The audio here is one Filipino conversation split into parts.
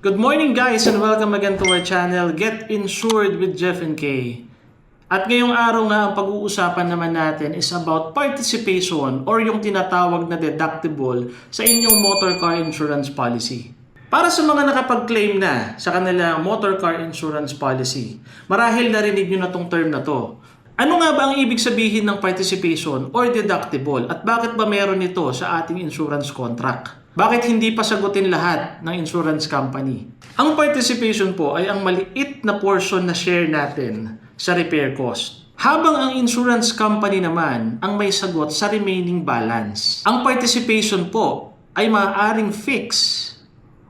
Good morning guys and welcome again to our channel, Get Insured with Jeff and Kay. At ngayong araw nga ang pag-uusapan naman natin is about participation or yung tinatawag na deductible sa inyong motor car insurance policy. Para sa mga nakapag-claim na sa kanilang motor car insurance policy, marahil narinig nyo na tong term na to. Ano nga ba ang ibig sabihin ng participation or deductible at bakit ba meron ito sa ating insurance contract? Bakit hindi pa sagutin lahat ng insurance company? Ang participation po ay ang maliit na portion na share natin sa repair cost. Habang ang insurance company naman ang may sagot sa remaining balance. Ang participation po ay maaaring fix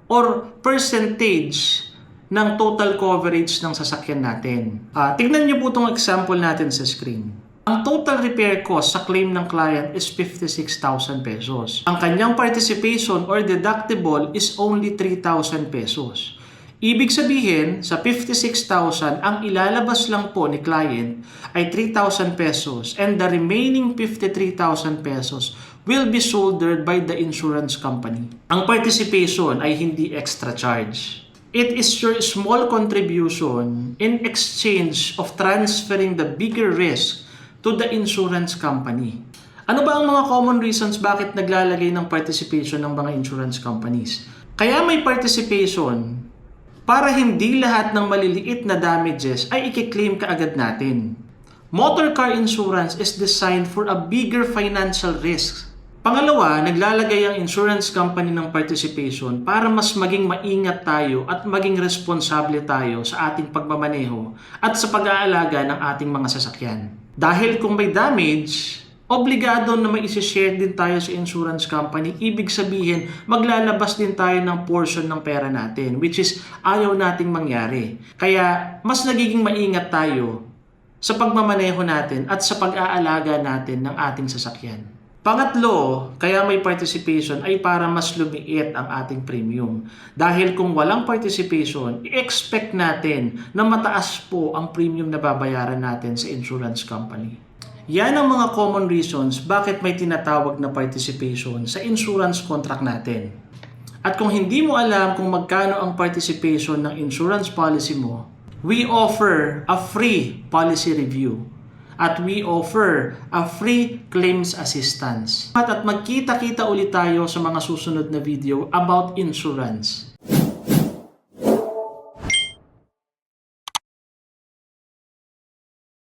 or percentage ng total coverage ng sasakyan natin. Tignan niyo po itong example natin sa screen. Ang total repair cost sa claim ng client is 56,000 pesos. Ang kanyang participation or deductible is only 3,000 pesos. Ibig sabihin, sa 56,000, ang ilalabas lang po ni client ay 3,000 pesos and the remaining 53,000 pesos will be shouldered by the insurance company. Ang participation ay hindi extra charge. It is your small contribution in exchange of transferring the bigger risk to the insurance company. Ano ba ang mga common reasons bakit naglalagay ng participation ng mga insurance companies? Kaya may participation para hindi lahat ng maliliit na damages ay i-claim kaagad natin. Motor car insurance is designed for a bigger financial risk. Pangalawa, naglalagay ang insurance company ng participation para mas maging maingat tayo at maging responsable tayo sa ating pagmamaneho at sa pag-aalaga ng ating mga sasakyan. Dahil kung may damage, obligado na may isi-share din tayo sa insurance company. Ibig sabihin, maglalabas din tayo ng portion ng pera natin, which is ayaw nating mangyari. Kaya, mas nagiging maingat tayo sa pagmamaneho natin at sa pag-aalaga natin ng ating sasakyan. Pangatlo, kaya may participation ay para mas lumiit ang ating premium. Dahil kung walang participation, i-expect natin na mataas po ang premium na babayaran natin sa insurance company. Yan ang mga common reasons bakit may tinatawag na participation sa insurance contract natin. At kung hindi mo alam kung magkano ang participation ng insurance policy mo, we offer a free policy review. At we offer a free claims assistance. At magkita-kita ulit tayo sa mga susunod na video about insurance.